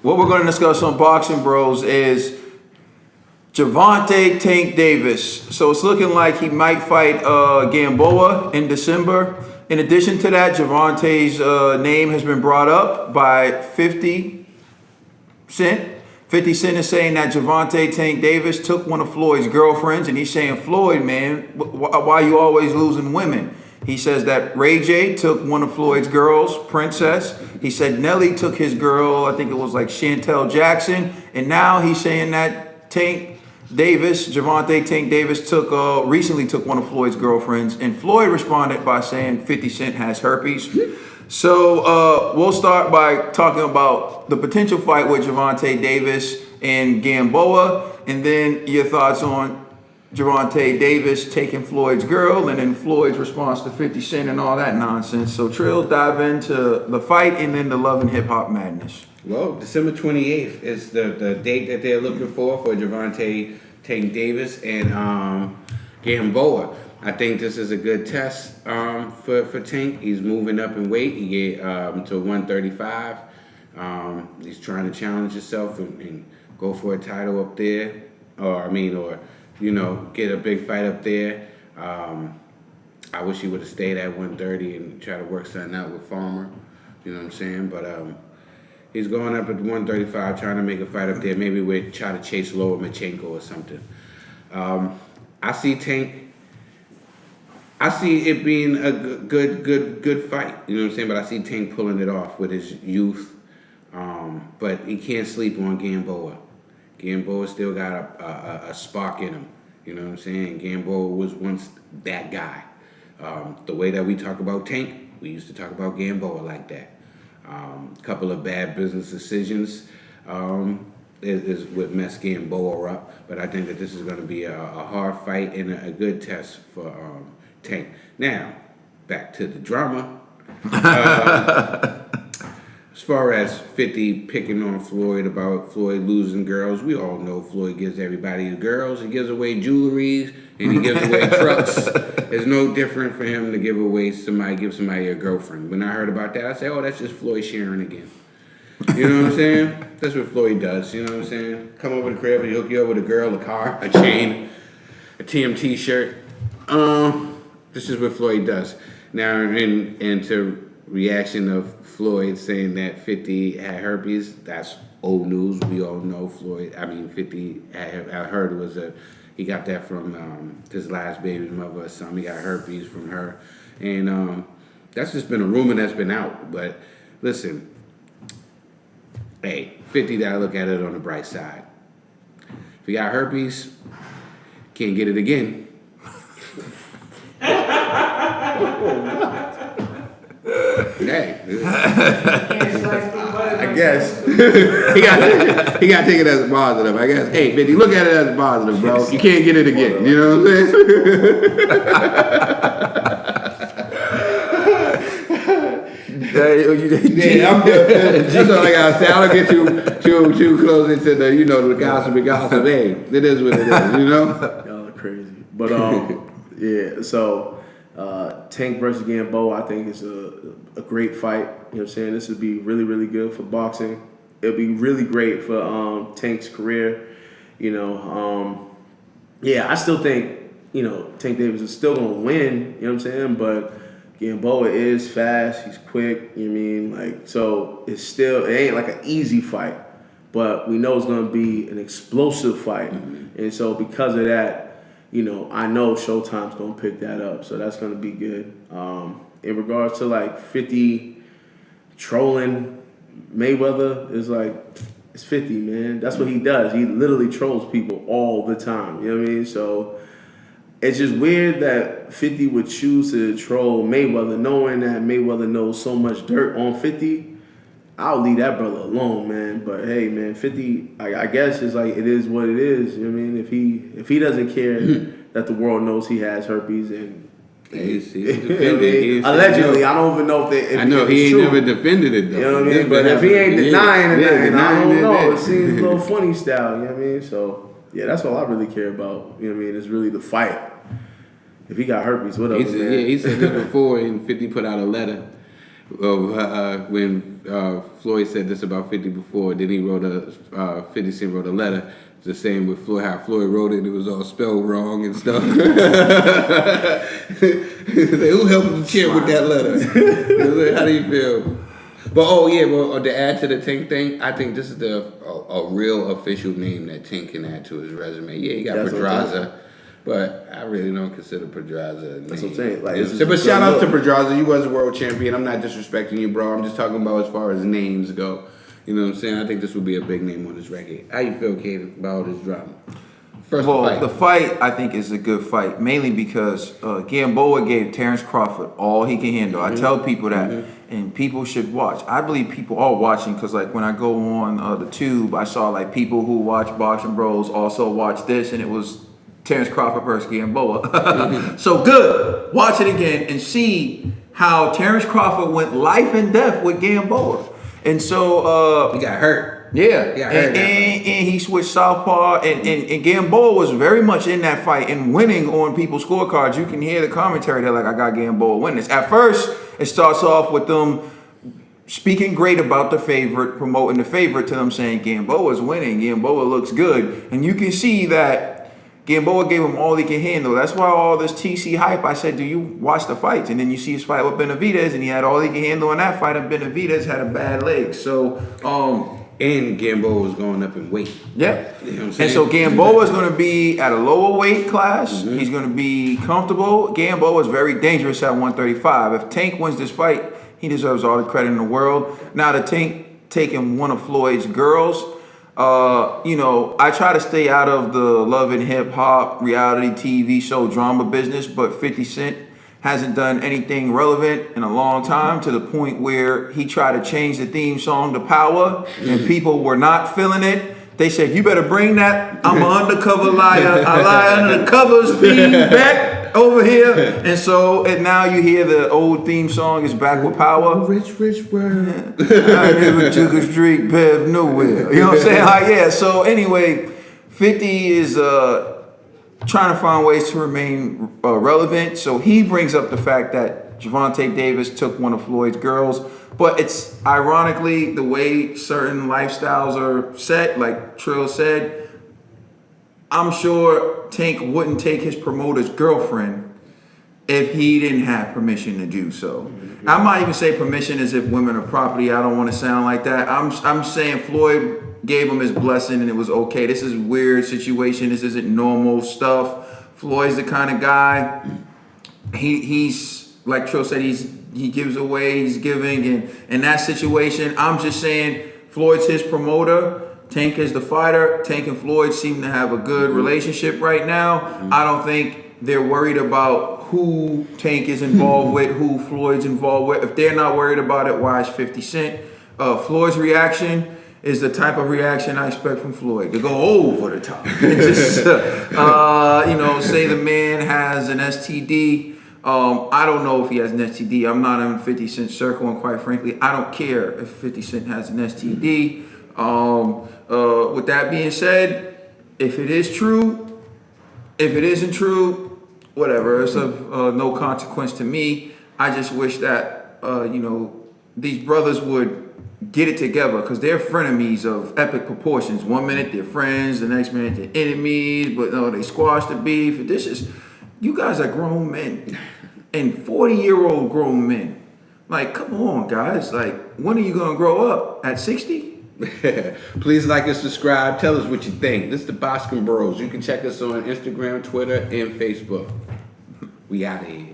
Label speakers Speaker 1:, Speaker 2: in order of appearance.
Speaker 1: what we're going to discuss on Boxing Bros is Gervonta Tank Davis. So it's looking like he might fight Gamboa in December. In addition to that, Gervonta's name has been brought up by 50 Cent. 50 Cent is saying that Gervonta Tank Davis took one of Floyd's girlfriends, and he's saying, Floyd, man, why you always losing women? He says that Ray J took one of Floyd's girls, Princess. He said Nelly took his girl, I think it was like Chantel Jackson. And now he's saying that Tank Davis, Gervonta Tank Davis, recently took one of Floyd's girlfriends. And Floyd responded by saying 50 Cent has herpes. So we'll start by talking about the potential fight with Gervonta Davis and Gamboa. And then your thoughts on Gervonta Davis taking Floyd's girl, and then Floyd's response to 50 Cent and all that nonsense. So Trill, dive into the fight and then the Love and Hip Hop Madness.
Speaker 2: Well, December 28th is the date that they're looking for Gervonta Tank Davis and Gamboa. I think this is a good test for Tank. He's moving up in weight. He get to 135. He's trying to challenge himself and go for a title up there, or get a big fight up there. I wish he would have stayed at 130 and try to work something out with Farmer. You know what I'm saying? But he's going up at 135, trying to make a fight up there. Maybe we try to chase Lomachenko or something. I see it being a good fight. You know what I'm saying? But I see Tank pulling it off with his youth. But he can't sleep on Gamboa. Gamboa still got a spark in him. You know what I'm saying? Gamboa was once that guy. The way that we talk about Tank, we used to talk about Gamboa like that. Couple of bad business decisions is what messed Gamboa up. But I think that this is going to be a hard fight and a good test for Tank. Now, back to the drama. As far as 50 picking on Floyd about Floyd losing girls, we all know Floyd gives everybody girls. He gives away jewelries and he gives away trucks. It's no different for him to give somebody a girlfriend. When I heard about that, I said, oh, that's just Floyd sharing again. You know what I'm saying? That's what Floyd does. You know what I'm saying? Come over to the crib and he'll hook you up with a girl, a car, a chain, a TMT shirt. This is what Floyd does. Now, into reaction of Floyd saying that 50 had herpes, that's old news. We all know 50 I heard it was he got that from his last baby's mother or something. He got herpes from her. And that's just been a rumor that's been out. But listen, hey, 50 gotta look at it on the bright side. If you got herpes, can't get it again. Hey, I guess he got to take it as a positive. I guess. Hey, 50, look at it as a positive, bro. You can't get it again. You know what I'm saying? That's all I gotta say. I don't get too close into the gossip. Hey, it is what it is. You know.
Speaker 3: Y'all are crazy, but yeah. So. Tank versus Gamboa, I think is a great fight. You know what I'm saying? This would be really, really good for boxing. It'll be really great for Tank's career. I still think, Tank Davis is still going to win, you know what I'm saying? But Gamboa is fast, he's quick, you know what I mean? So it ain't like an easy fight, but we know it's going to be an explosive fight. Mm-hmm. And so because of that, I know Showtime's going to pick that up, so that's going to be good. In regards to 50 trolling Mayweather, it's 50, man. That's what he does. He literally trolls people all the time, you know what I mean? So it's just weird that 50 would choose to troll Mayweather, knowing that Mayweather knows so much dirt on 50. I'll leave that brother alone, man. But hey, man, 50, I guess it is what it is. You know what I mean? If he doesn't care that the world knows he has herpes, and
Speaker 2: he's defended.
Speaker 3: Allegedly, I don't even know if
Speaker 2: I know he ain't never defended it though.
Speaker 3: You know what I mean? But if he ain't denying it, then I don't know. It seems a little funny style. You know what I mean? So yeah, that's all I really care about. You know what I mean? It's really the fight. If he got herpes, whatever.
Speaker 2: Yeah, he said this before, and 50 put out a letter of when Floyd said this about 50 before. Then he wrote 50 Cent wrote a letter just saying with Floyd, how Floyd wrote it was all spelled wrong and stuff. Who helped the champ with that letter? How do you feel? But to add to the Tank thing, I think this is a real official name that Tank can add to his resume. Yeah, he got Pedraza, but I really don't consider Pedraza a name.
Speaker 3: That's what I'm saying. Like,
Speaker 2: But shout out to Pedraza. You was a world champion. I'm not disrespecting you, bro. I'm just talking about as far as names go. You know what I'm saying? I think this would be a big name on this record. How you feel, Kate, about all this drama? First fight.
Speaker 1: The fight, I think, is a good fight, mainly because Gamboa gave Terrence Crawford all he can handle. I tell people that, and people should watch. I believe people are watching because, like, when I go on the tube, I saw, like, people who watch Boxing Bros also watch this, and it was Terrence Crawford versus Gamboa. So good. Watch it again and see how Terrence Crawford went life and death with Gamboa. And so
Speaker 2: he got hurt.
Speaker 1: Yeah, and he switched southpaw, and Gamboa was very much in that fight and winning on people's scorecards. You can hear the commentary. They're like, I got Gamboa winning this. At first, it starts off with them speaking great about the favorite, promoting the favorite to them, saying Gamboa's winning, Gamboa looks good. And you can see that Gamboa gave him all he can handle. That's why all this TC hype, I said, do you watch the fights? And then you see his fight with Benavidez, and he had all he can handle in that fight, and Benavidez had a bad leg. So,
Speaker 2: and Gamboa was going up in weight.
Speaker 1: Yeah.
Speaker 2: You know what I'm saying?
Speaker 1: And so Gamboa is going to be at a lower weight class. He's going to be comfortable. Gamboa is very dangerous at 135. If Tank wins this fight, he deserves all the credit in the world. Now, the Tank taking one of Floyd's girls, I try to stay out of the love and hip hop reality TV show drama business, but 50 Cent hasn't done anything relevant in a long time, to the point where he tried to change the theme song to Power, and people were not feeling it. They said, you better bring that I'm an undercover liar, I lie under the covers theme back over here. And now you hear the old theme song is back with Power.
Speaker 2: Rich world.
Speaker 1: I never took a street path nowhere. You know what I'm saying? Like, yeah. So anyway, 50 is trying to find ways to remain relevant. So he brings up the fact that Gervonta Davis took one of Floyd's girls. But it's ironically the way certain lifestyles are set, like Trill said. I'm sure Tank wouldn't take his promoter's girlfriend if he didn't have permission to do so. I might even say permission as if women are property. I don't want to sound like that. I'm saying Floyd gave him his blessing and it was okay. This is a weird situation. This isn't normal stuff. Floyd's the kind of guy, he's like Trill said, he gives away, he's giving, and in that situation, I'm just saying Floyd's his promoter, Tank is the fighter. Tank and Floyd seem to have a good relationship right now. I don't think they're worried about who Tank is involved with, who Floyd's involved with. If they're not worried about it, why is 50 Cent? Floyd's reaction is the type of reaction I expect from Floyd, to go over the top. Just, say the man has an STD. I don't know if he has an STD. I'm not in 50 Cent's circle, and quite frankly, I don't care if 50 Cent has an STD. With that being said, if it is true, if it isn't true, whatever. It's of no consequence to me. I just wish that these brothers would get it together, because they're frenemies of epic proportions. 1 minute they're friends, the next minute they're enemies, but no, they squash the beef. You guys are grown men, and 40-year-old grown men. Like, come on, guys. Like, when are you gonna grow up? At 60?
Speaker 2: Please like and subscribe. Tell us what you think. This is the Boxing Bros. You can check us on Instagram, Twitter, and Facebook. We out of here.